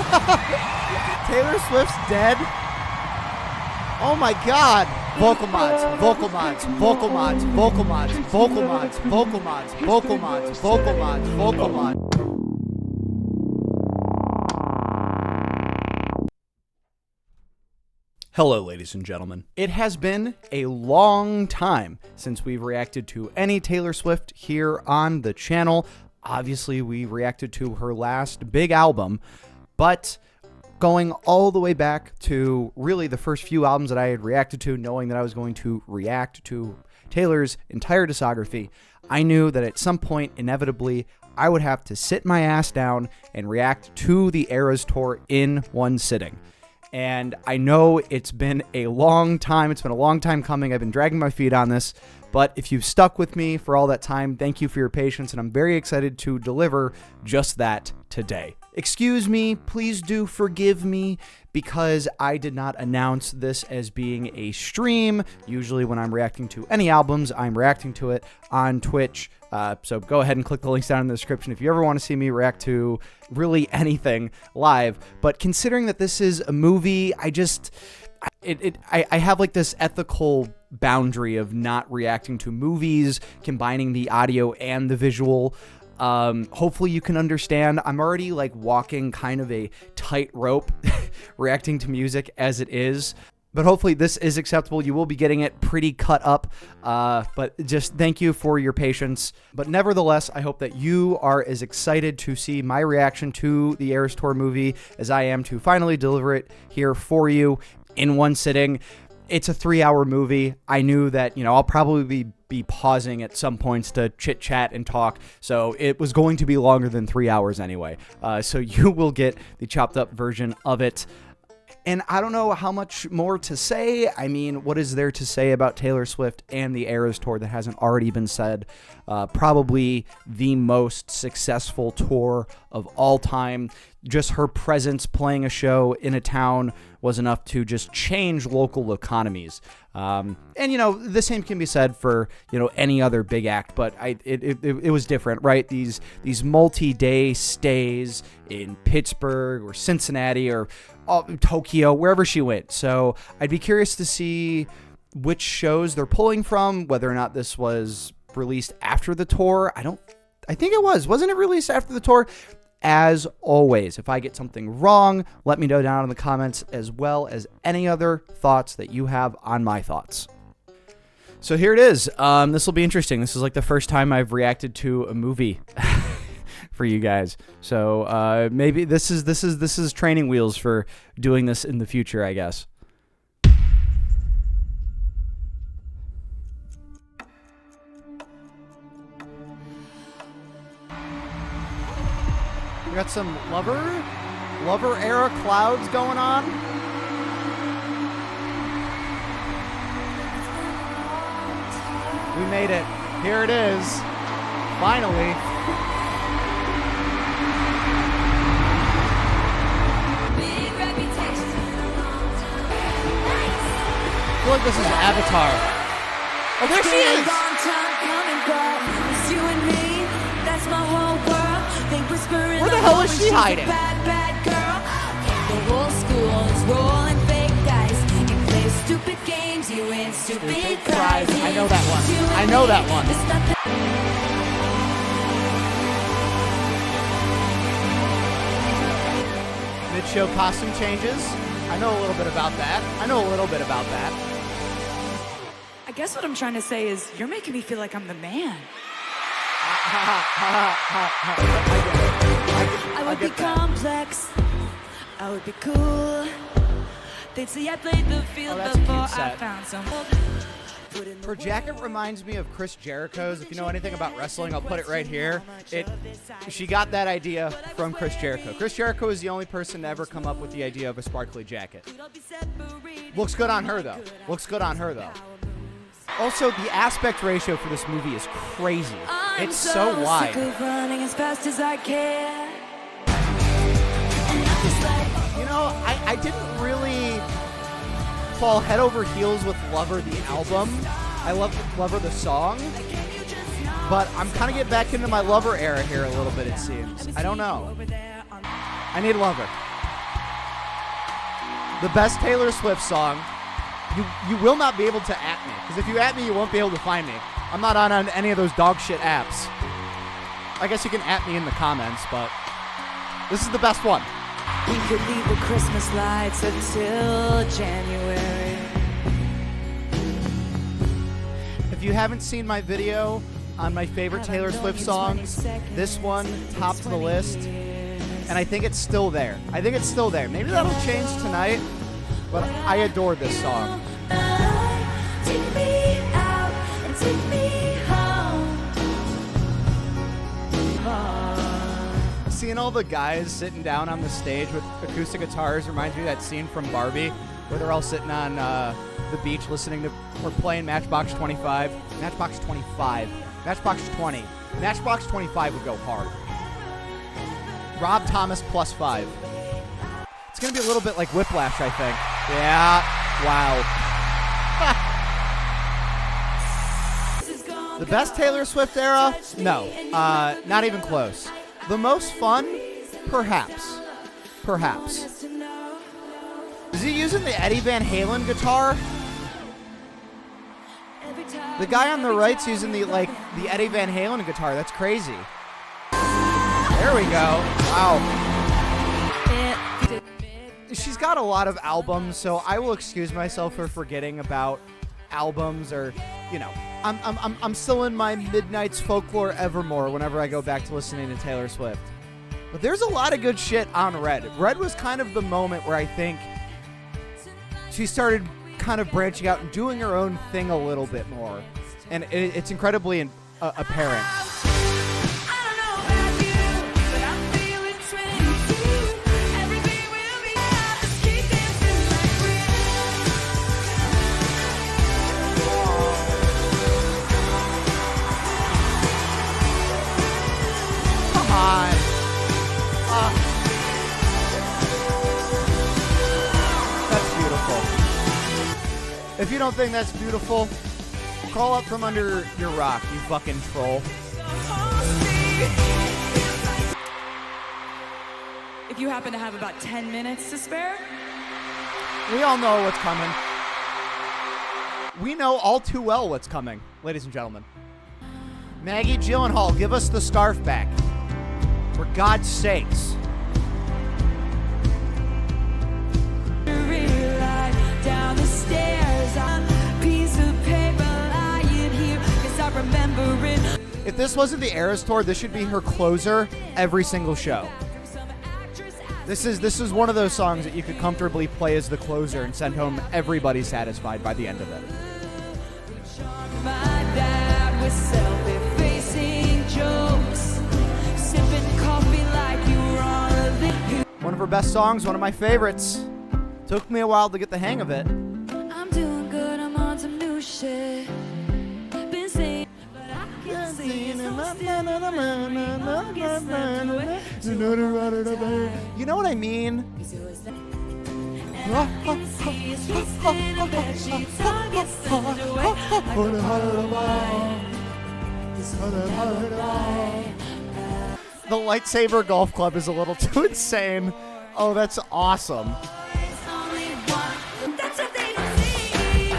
Taylor Swift's dead? Oh my god. Vocal mods, vocal mods, vocal mods, vocal mods, vocal mods, vocal mods, vocal mods, vocal mods, vocal mods. Hello, ladies and gentlemen. It has been a long time since we've reacted to any Taylor Swift here on the channel. Obviously, we reacted to her last big album, but going all the way back to really the first few albums that I had reacted to, knowing that I was going to react to Taylor's entire discography, I knew that at some point, inevitably, I would have to sit my ass down and react to the Eras Tour in one sitting. And I know it's been a long time. It's been a long time coming. I've been dragging my feet on this. But if you've stuck with me for all that time, thank you for your patience. And I'm very excited to deliver just that today. Excuse me, please do forgive me, because I did not announce this as being a stream. Usually when I'm reacting to any albums, I'm reacting to it on Twitch. So go ahead and click the links down in the description if you ever want to see me react to really anything live. But considering that this is a movie, I have like this ethical boundary of not reacting to movies, combining the audio and the visual. Hopefully you can understand. I'm already like walking kind of a tightrope reacting to music as it is. But hopefully this is acceptable. You will be getting it pretty cut up, but just thank you for your patience. But nevertheless, I hope that you are as excited to see my reaction to the Eras Tour movie as I am to finally deliver it here for you in one sitting. It's a 3-hour movie. I knew that, I'll probably be pausing at some points to chit chat and talk. So it was going to be longer than 3 hours anyway. So you will get the chopped up version of it. And I don't know how much more to say. I mean, what is there to say about Taylor Swift and the Eras Tour that hasn't already been said? Probably the most successful tour of all time. Just her presence playing a show in a town was enough to just change local economies. And, the same can be said for, any other big act, but it was different, right? These multi-day stays in Pittsburgh or Cincinnati or Tokyo, wherever she went. So I'd be curious to see which shows they're pulling from, whether or not this was released after the tour. I think it was. Wasn't it released after the tour? As always, if I get something wrong, let me know down in the comments, as well as any other thoughts that you have on my thoughts. So here it is. This will be interesting. This is like the first time I've reacted to a movie for you guys. So maybe this is training wheels for doing this in the future, I guess. We got some lover era clouds going on. We made it. Here it is. Finally. I feel like this is Avatar. Oh, there she is! Where the hell is she hiding? The whole school is rolling fake dice. You play stupid games, you win stupid prizes. I know that one. I know that one. Mid-show costume changes. I know a little bit about that. I guess what I'm trying to say is you're making me feel like I'm the man. I would be complex. I would be cool. They'd say I played the field before I found some. Her jacket reminds me of Chris Jericho's. If you know anything about wrestling, I'll put it right here. She got that idea from Chris Jericho. Chris Jericho is the only person to ever come up with the idea of a sparkly jacket. Looks good on her, though. Also, the aspect ratio for this movie is crazy. It's so wide. Running as fast as I can. I didn't really fall head over heels with Lover the album. I love Lover the song. But I'm kind of getting back into my Lover era here a little bit, it seems. I don't know. I need Lover. The best Taylor Swift song. You will not be able to at me, because if you at me, you won't be able to find me. I'm not on any of those dog shit apps. I guess you can at me in the comments, but this is the best one. We could leave the Christmas lights until January. If you haven't seen my video on my favorite Taylor Swift songs, this one topped the list, and I think it's still there. Maybe that'll change tonight, but I adore this song. Take me out and take me home. Seeing all the guys sitting down on the stage with acoustic guitars reminds me of that scene from Barbie where they're all sitting on the beach listening to or playing Matchbox 25. Matchbox 25. Matchbox 20. Matchbox 25 would go hard. Rob Thomas +5. It's going to be a little bit like Whiplash, I think. Yeah. Wow. The best Taylor Swift era? No. Not even close. The most fun? Perhaps. Is he using the Eddie Van Halen guitar? The guy on the right's using the Eddie Van Halen guitar. That's crazy. There we go. Wow. She's got a lot of albums, so I will excuse myself for forgetting about albums, or I'm still in my Midnight's Folklore Evermore whenever I go back to listening to Taylor Swift. But there's a lot of good shit on Red. Red was kind of the moment where I think she started kind of branching out and doing her own thing a little bit more, and it's incredibly apparent. That's beautiful. If you don't think that's beautiful, crawl up from under your rock, you fucking troll. If you happen to have about 10 minutes to spare. We all know what's coming. We know all too well what's coming, ladies and gentlemen. Maggie Gyllenhaal, give us the scarf back. For God's sakes. Down the stairs, piece of paper lying here, 'cause I remember it. If this wasn't the Eras Tour, this should be her closer every single show. This is one of those songs that you could comfortably play as the closer and send home everybody satisfied by the end of it. My dad was self-effacing jokes, sipping coffee like you were on a video. One of her best songs, one of my favorites. Took me a while to get the hang of it. I'm doing good, I'm on some new shit. Been saying, but I can't see it, so still, I guess that's the way. You know what I mean? And I can see it's twisted in bed sheets, I guess that's the way. The Lightsaber Golf Club is a little too insane. Oh, that's awesome. That's what they don't see.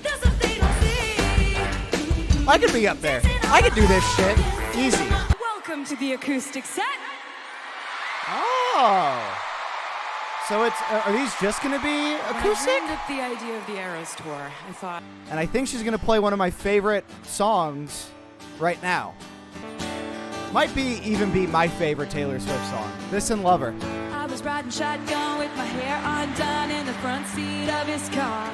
That's what they don't see. I could be up there. I could do this shit. Easy. Welcome to the acoustic set. Oh. So are these just going to be acoustic? When I dreamed up the idea of the Eras Tour, I thought, And I think she's going to play one of my favorite songs right now. Might even be my favorite Taylor Swift song. This and Lover. I was riding shotgun with my hair undone in the front seat of his car.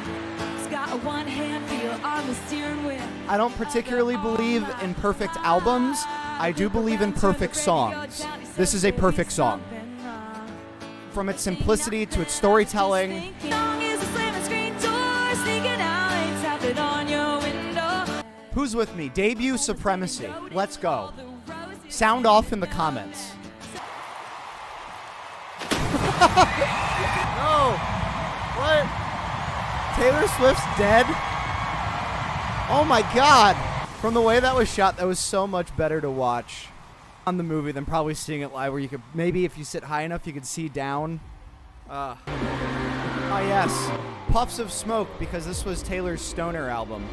He's got a one-hand feel on the steering wheel. I don't particularly believe in perfect albums. I do believe in perfect songs. This is a perfect song. From its simplicity to its storytelling. Who's with me? Debut Supremacy. Let's go. Sound off in the comments. No! What? Taylor Swift's dead? Oh my god! From the way that was shot, that was so much better to watch on the movie than probably seeing it live, where you could, maybe if you sit high enough, you could see down Oh yes, Puffs of Smoke, because this was Taylor's stoner album.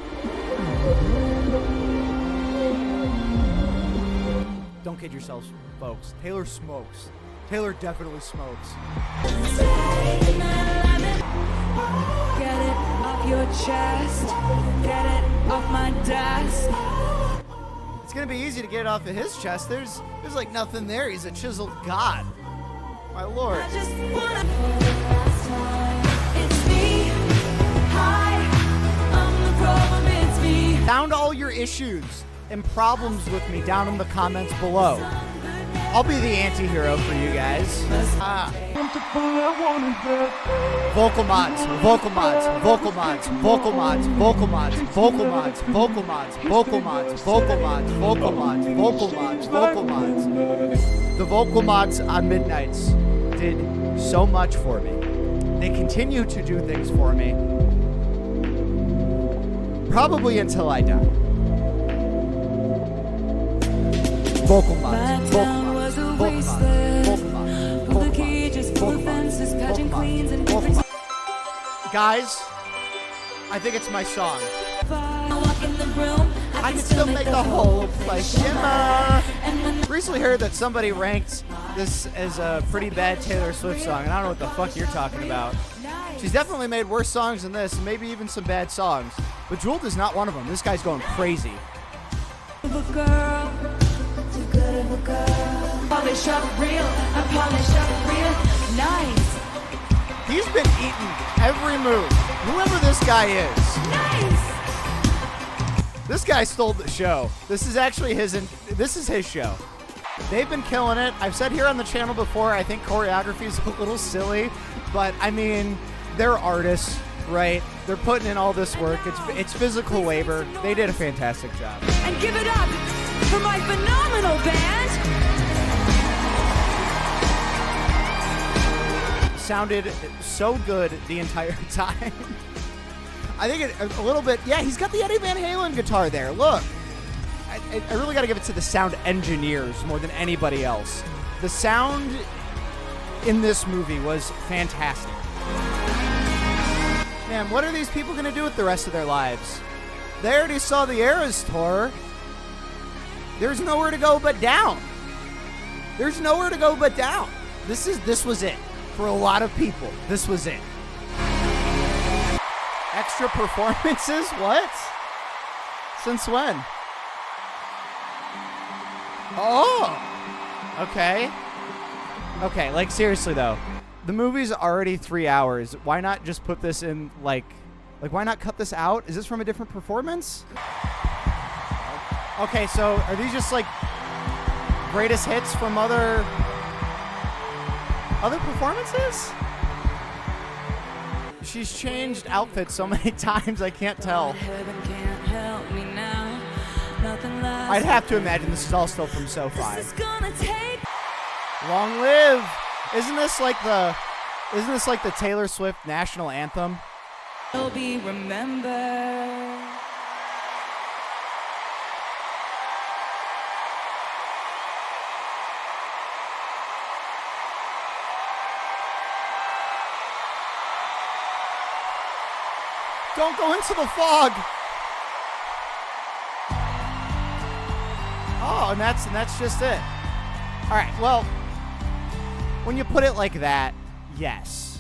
Don't kid yourselves, folks. Taylor smokes. Taylor definitely smokes. Get it off your chest. Get it off my desk. It's gonna be easy to get it off of his chest. There's like nothing there. He's a chiseled god. My lord. I just wanna. It's me. Hi. I'm the problem. It's me. Found all your issues and problems with me down in the comments below. I'll be the anti-hero for you guys. Vocal mods, vocal mods, vocal mods, vocal mods, vocal mods, vocal mods, vocal mods, vocal mods, vocal mods, vocal mods, vocal mods, vocal mods. The vocal mods on Midnights did so much for me. They continue to do things for me. Probably until I die. Vocal mods, vocal mods, vocal mods, vocal mods, vocal mods. Guys, I think it's my song. I can still make the whole place shimmer. Recently heard that somebody ranked this as a pretty bad Taylor Swift song, and I don't know what the fuck you're talking about. She's definitely made worse songs than this, and maybe even some bad songs. But Jewel is not one of them. This guy's going crazy. Polish up real, I polish up real nice. He's been eating every move. Whoever this guy is. Nice. This guy stole the show. This is actually this is his show. They've been killing it. I've said here on the channel before, I think choreography is a little silly, but I mean, they're artists, right? They're putting in all this work. It's physical labor. They did a fantastic job. And give it up for my phenomenal band. Sounded so good the entire time. I think a little bit, yeah, he's got the Eddie Van Halen guitar there. Look, I really got to give it to the sound engineers more than anybody else. The sound in this movie was fantastic. Man, what are these people going to do with the rest of their lives? They already saw the Eras tour. There's nowhere to go but down. There's nowhere to go but down. This was it. For a lot of people, this was it. Extra performances? What? Since when? Oh! Okay. Okay, like seriously though. The movie's already 3 hours. Why not just put this in, like why not cut this out? Is this from a different performance? Okay, so are these just like greatest hits from other performances? She's changed outfits so many times I can't tell. I'd have to imagine this is all still from SoFi. Long live! Isn't this like the Taylor Swift national anthem? Will be remembered. Don't go into the fog. Oh, and that's just it. All right. Well, when you put it like that, yes,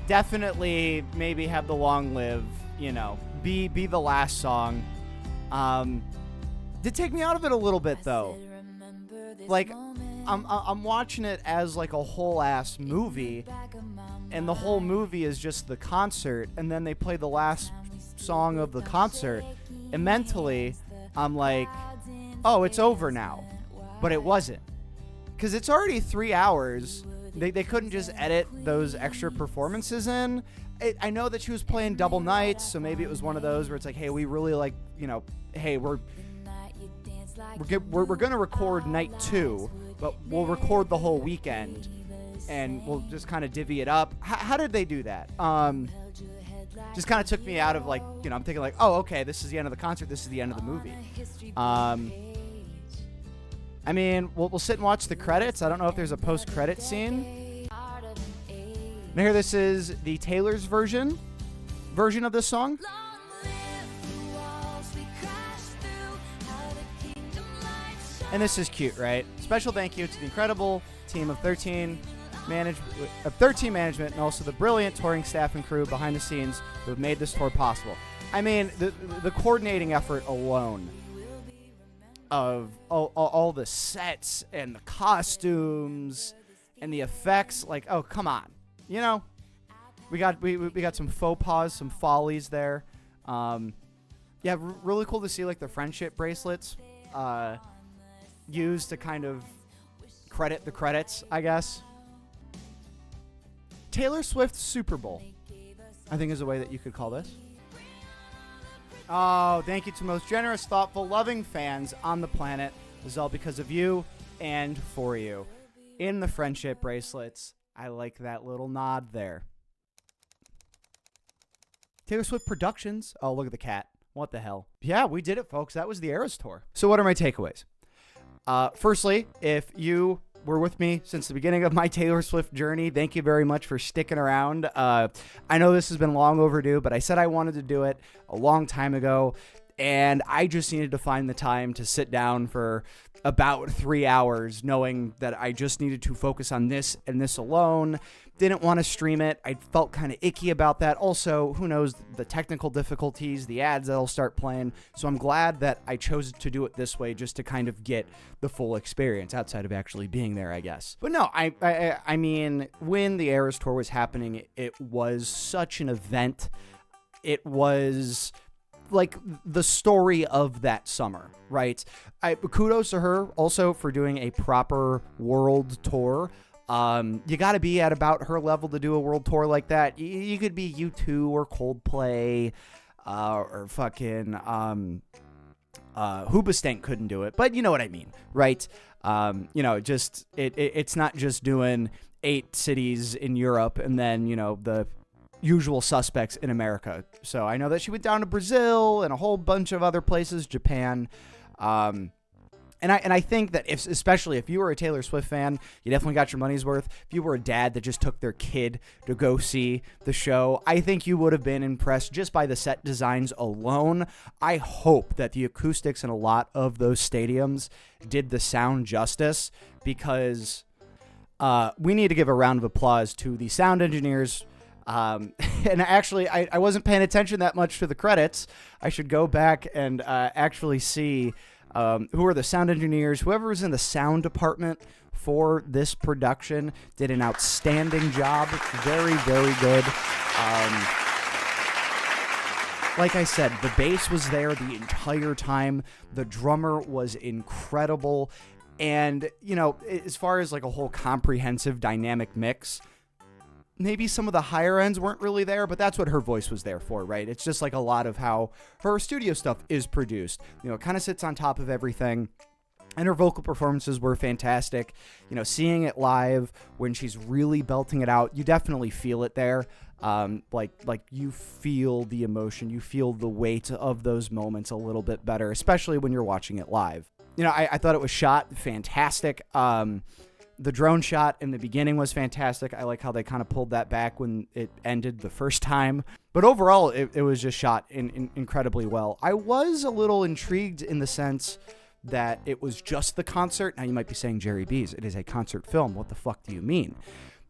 definitely maybe have the long live. You know, be the last song. Did take me out of it a little bit though. Like, I'm watching it as like a whole ass movie. And the whole movie is just the concert, and then they play the last song of the concert, and mentally, I'm like, oh, it's over now. But it wasn't. Because it's already 3 hours. They couldn't just edit those extra performances in. I know that she was playing double nights, so maybe it was one of those where it's like, hey, we really like, you know, hey, we're going to record night 2, but we'll record the whole weekend. And we'll just kind of divvy it up. How did they do that? Just kind of took me out of like, you know, I'm thinking like, oh, okay, this is the end of the concert. This is the end of the movie. I mean, we'll sit and watch the credits. I don't know if there's a post-credit scene. Now here, this is the Taylor's version of this song. And this is cute, right? Special thank you to the incredible team of 13 management and also the brilliant touring staff and crew behind the scenes who have made this tour possible. I mean, the coordinating effort alone of all the sets and the costumes and the effects, like, oh, come on. You know, we got some faux pas, some follies there. Yeah, really cool to see, like, the friendship bracelets used to kind of credit the credits, I guess. Taylor Swift Super Bowl, I think, is a way that you could call this. Oh, thank you to most generous, thoughtful, loving fans on the planet. This is all because of you and for you. In the friendship bracelets, I like that little nod there. Taylor Swift Productions. Oh, look at the cat. What the hell? Yeah, we did it, folks. That was the Eras Tour. So what are my takeaways? Firstly, if you were with me since the beginning of my Taylor Swift journey, thank you very much for sticking around. I know this has been long overdue, but I said I wanted to do it a long time ago, and I just needed to find the time to sit down for about 3 hours, knowing that I just needed to focus on this and this alone. Didn't want to stream it. I felt kind of icky about that. Also, who knows, the technical difficulties, the ads that'll start playing. So I'm glad that I chose to do it this way, just to kind of get the full experience outside of actually being there, I guess. But no, I mean, when the Eras Tour was happening, it was such an event. It was like the story of that summer, right? Kudos to her also for doing a proper world tour. You got to be at about her level to do a world tour like that. You could be U2 or Coldplay, or fucking Hoobastank couldn't do it, but you know what I mean, right? You know, just it's not just doing 8 cities in Europe and then, you know, the usual suspects in America. So I know that she went down to Brazil and a whole bunch of other places, Japan. And I think that especially if you were a Taylor Swift fan, you definitely got your money's worth. If you were a dad that just took their kid to go see the show, I think you would have been impressed just by the set designs alone. I hope that the acoustics in a lot of those stadiums did the sound justice, because we need to give a round of applause to the sound engineers. And actually, I wasn't paying attention that much to the credits. I should go back and actually see who are the sound engineers. Whoever was in the sound department for this production did an outstanding job. Very, very good. Like I said, the bass was there the entire time. The drummer was incredible. And, you know, as far as like a whole comprehensive dynamic mix, maybe some of the higher ends weren't really there, but that's what her voice was there for, right? It's just like a lot of how her studio stuff is produced. You know, it kind of sits on top of everything. And her vocal performances were fantastic. You know, seeing it live when she's really belting it out, you definitely feel it there. Like you feel the emotion, you feel the weight of those moments a little bit better, especially when you're watching it live. You know, I thought it was shot fantastic. The drone shot in the beginning was fantastic. I like how they kind of pulled that back when it ended the first time. But overall, it was just shot incredibly well. I was a little intrigued in the sense that it was just the concert. Now, you might be saying, Jerry B's, it is a concert film. What the fuck do you mean?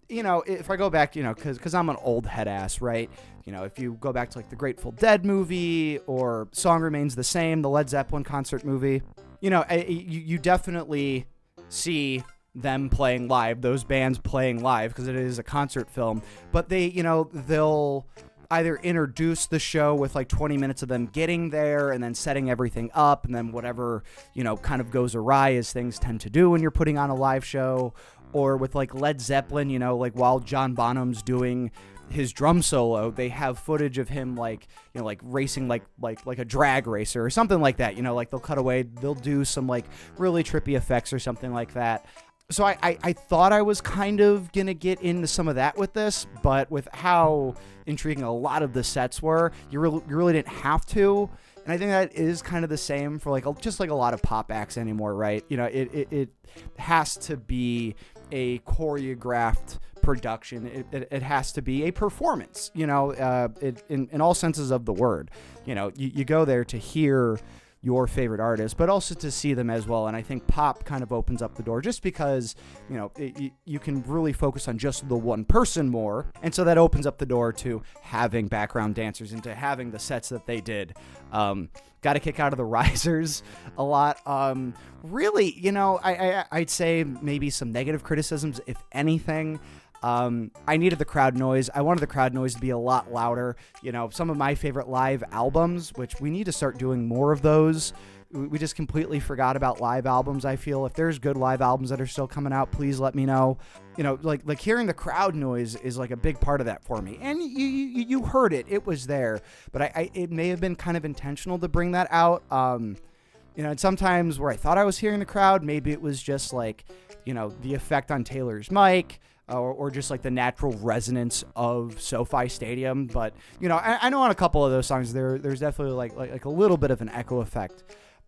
You know, if I go back, you know, because I'm an old head ass, right? You know, if you go back to like the Grateful Dead movie or Song Remains the Same, the Led Zeppelin concert movie, you know, you definitely see them playing live, those bands playing live, because it is a concert film. But they, you know, they'll either introduce the show with like 20 minutes of them getting there and then setting everything up, and then whatever, you know, kind of goes awry, as things tend to do when you're putting on a live show. Or with like Led Zeppelin, you know, like while John Bonham's doing his drum solo, they have footage of him like, you know, like racing like a drag racer or something like that. You know, like they'll cut away, they'll do some like really trippy effects or something like that. So I thought I was kind of going to get into some of that with this, but with how intriguing a lot of the sets were, you really didn't have to. And I think that is kind of the same for like just like a lot of pop acts anymore, right? You know, it has to be a choreographed production. It has to be a performance, you know, in all senses of the word. You know, you go there to hear your favorite artist, but also to see them as well. And I think pop kind of opens up the door just because, you know, you can really focus on just the one person more. And so that opens up the door to having background dancers and to having the sets that they did. Got a kick out of the risers a lot. Really, you know, I'd say maybe some negative criticisms, if anything. I needed the crowd noise. I wanted the crowd noise to be a lot louder. You know, some of my favorite live albums, which we need to start doing more of those. We just completely forgot about live albums, I feel. If there's good live albums that are still coming out, please let me know. You know, like hearing the crowd noise is like a big part of that for me. And you heard it. It was there. But it may have been kind of intentional to bring that out. You know, and sometimes where I thought I was hearing the crowd, maybe it was just like, you know, the effect on Taylor's mic. Or just like the natural resonance of SoFi Stadium. But, you know, I know on a couple of those songs there's definitely like a little bit of an echo effect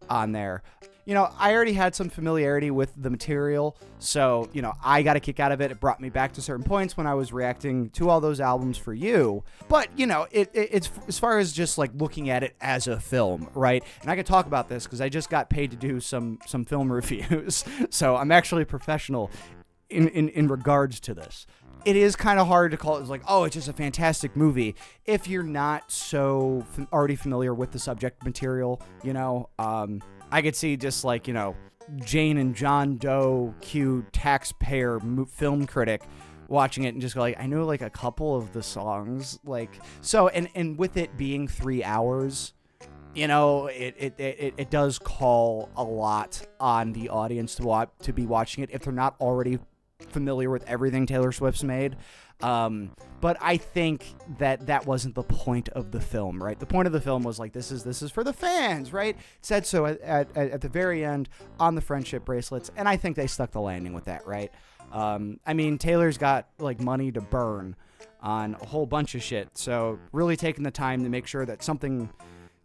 on there. You know, I already had some familiarity with the material, so, you know, I got a kick out of it. It brought me back to certain points when I was reacting to all those albums for you. But, you know, it's as far as just like looking at it as a film, right? And I can talk about this because I just got paid to do some film reviews, so I'm actually a professional in regards to this. It is kind of hard to call it like, oh, it's just a fantastic movie if you're not so already familiar with the subject material, you know. I could see just like, you know, Jane and John Doe cue taxpayer film critic watching it and just go like, I know like a couple of the songs, like, so, and with it being 3 hours, you know, it does call a lot on the audience to be watching it if they're not already familiar with everything Taylor Swift's made. But I think that wasn't the point of the film, right? The point of the film was like, this is for the fans, right? It said so at the very end on the friendship bracelets, and I think they stuck the landing with that, right? I mean, Taylor's got like money to burn on a whole bunch of shit, so really taking the time to make sure that something,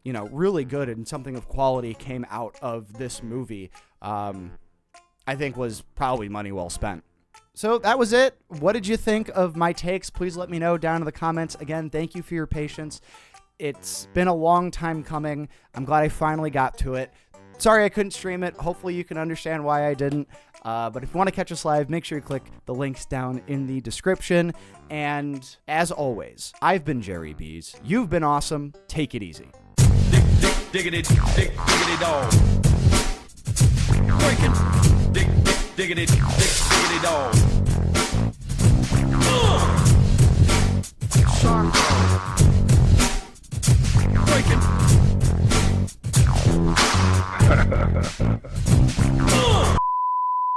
you know, really good and something of quality came out of this movie, I think was probably money well spent. So that was it. What did you think of my takes? Please let me know down in the comments. Again, thank you for your patience. It's been a long time coming. I'm glad I finally got to it. Sorry I couldn't stream it. Hopefully you can understand why I didn't. But if you want to catch us live, make sure you click the links down in the description. And as always, I've been Jerry Bees. You've been awesome. Take it easy. Diggity dog. Breaking. Diggity dog. Sharp. Breaking.